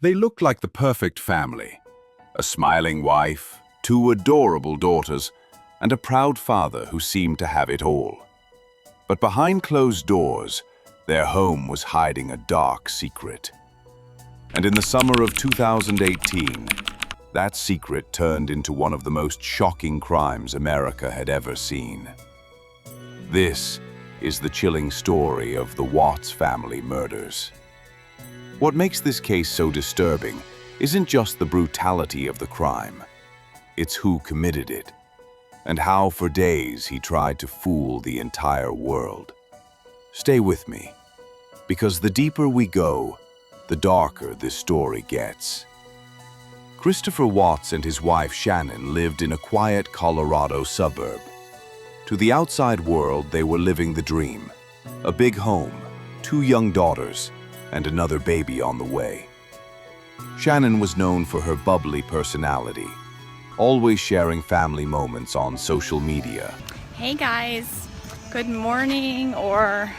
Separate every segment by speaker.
Speaker 1: They looked like the perfect family. A smiling wife, two adorable daughters, and a proud father who seemed to have it all. But behind closed doors, their home was hiding a dark secret. And in the summer of 2018, that secret turned into one of the most shocking crimes America had ever seen. This is the chilling story of the Watts family murders. What makes this case so disturbing isn't just the brutality of the crime. It's who committed it, and how for days he tried to fool the entire world. Stay with me, because the deeper we go, the darker this story gets. Christopher Watts and his wife Shannan lived in a quiet Colorado suburb. To the outside world, they were living the dream. A big home, two young daughters, and another baby on the way. Shannan was known for her bubbly personality, always sharing family moments on social media.
Speaker 2: Hey guys, good morning, or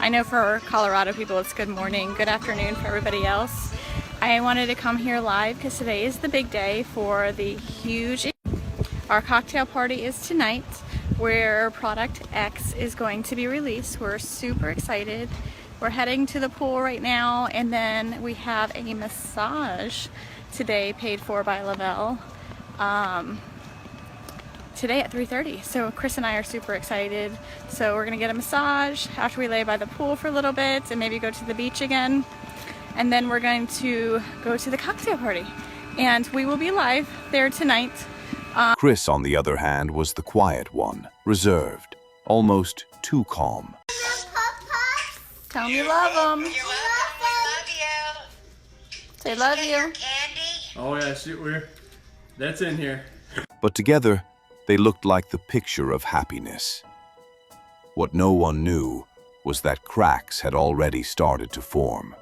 Speaker 2: I know for Colorado people it's good morning, good afternoon for everybody else. I wanted to come here live because today is the big day for the huge... Our cocktail party is tonight, where Product X is going to be released. We're super excited. We're heading to the pool right now, and then we have a massage today paid for by Lavelle today at 3:30. So Chris and I are super excited. So we're gonna get a massage after we lay by the pool for a little bit and maybe go to the beach again. And then we're going to go to the cocktail party, and we will be live there tonight.
Speaker 1: Chris, on the other hand, was the quiet one, reserved, almost too calm.
Speaker 2: Tell them you love them.
Speaker 3: We love you.
Speaker 2: Say love
Speaker 3: Get your
Speaker 2: you.
Speaker 3: candy.
Speaker 4: Oh yeah, shoot, that's in here.
Speaker 1: But together, they looked like the picture of happiness. What no one knew was that cracks had already started to form.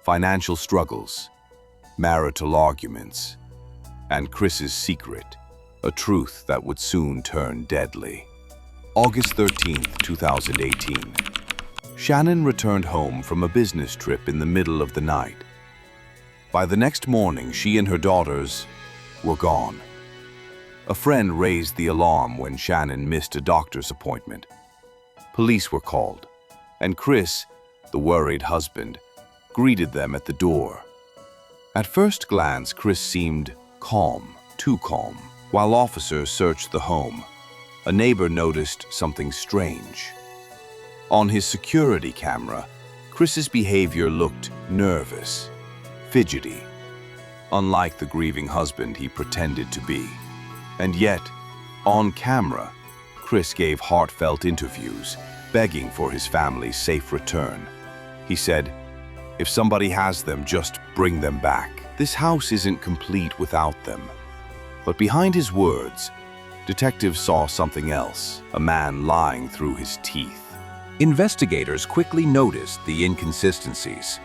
Speaker 1: Financial struggles, marital arguments, and Chris's secret, a truth that would soon turn deadly. August 13th, 2018. Shannan returned home from a business trip in the middle of the night. By the next morning, she and her daughters were gone. A friend raised the alarm when Shannan missed a doctor's appointment. Police were called, and Chris, the worried husband, greeted them at the door. At first glance, Chris seemed calm, too calm. While officers searched the home, a neighbor noticed something strange. On his security camera, Chris's behavior looked nervous, fidgety, unlike the grieving husband he pretended to be. And yet, on camera, Chris gave heartfelt interviews, begging for his family's safe return. He said, "If somebody has them, just bring them back. This house isn't complete without them." But behind his words, detectives saw something else, a man lying through his teeth. Investigators quickly noticed the inconsistencies.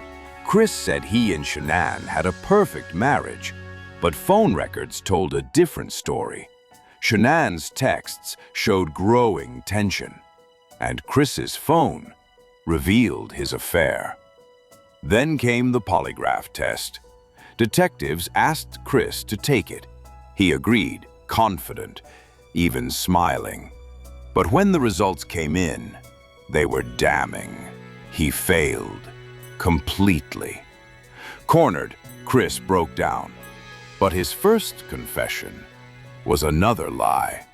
Speaker 1: Chris said he and Shannan had a perfect marriage, but phone records told a different story. Shannan's texts showed growing tension, and Chris's phone revealed his affair. Then came the polygraph test. Detectives asked Chris to take it. He agreed, confident, even smiling. But when the results came in, they were damning. He failed, completely. Cornered, Chris broke down. But his first confession was another lie.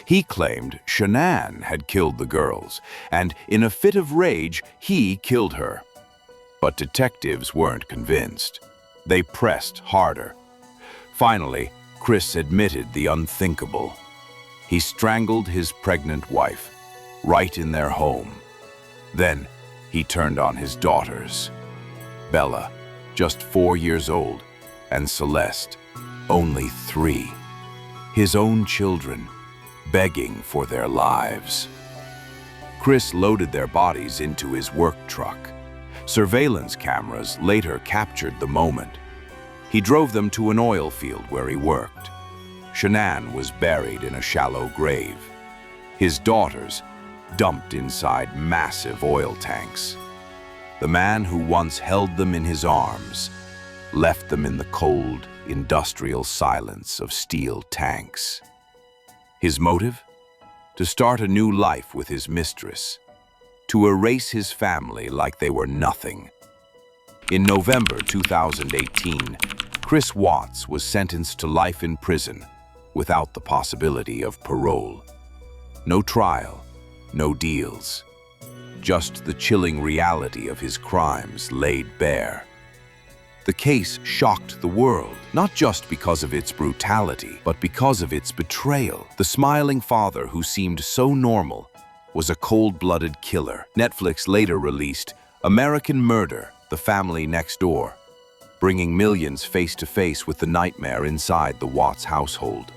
Speaker 1: He claimed Shannan had killed the girls, and in a fit of rage, he killed her. But detectives weren't convinced. They pressed harder. Finally, Chris admitted the unthinkable. He strangled his pregnant wife, right in their home. Then, he turned on his daughters. Bella, just 4 years old, and Celeste, only 3. His own children, begging for their lives. Chris loaded their bodies into his work truck. Surveillance cameras later captured the moment. He drove them to an oil field where he worked. Shannan was buried in a shallow grave. His daughters dumped inside massive oil tanks. The man who once held them in his arms left them in the cold, industrial silence of steel tanks. His motive? To start a new life with his mistress, to erase his family like they were nothing. In November 2018, Chris Watts was sentenced to life in prison without the possibility of parole. No trial, no deals. Just the chilling reality of his crimes laid bare. The case shocked the world, not just because of its brutality, but because of its betrayal. The smiling father who seemed so normal was a cold-blooded killer. Netflix later released American Murder: The Family Next Door, bringing millions face-to-face with the nightmare inside the Watts household.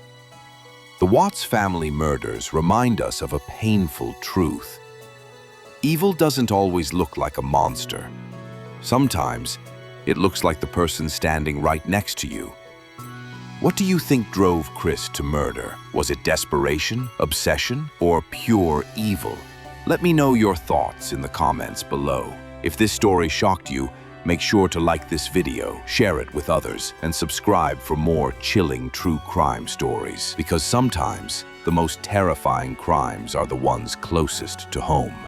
Speaker 1: The Watts family murders remind us of a painful truth. Evil doesn't always look like a monster. Sometimes, it looks like the person standing right next to you. What do you think drove Chris to murder? Was it desperation, obsession, or pure evil? Let me know your thoughts in the comments below. If this story shocked you, make sure to like this video, share it with others, and subscribe for more chilling true crime stories. Because sometimes, the most terrifying crimes are the ones closest to home.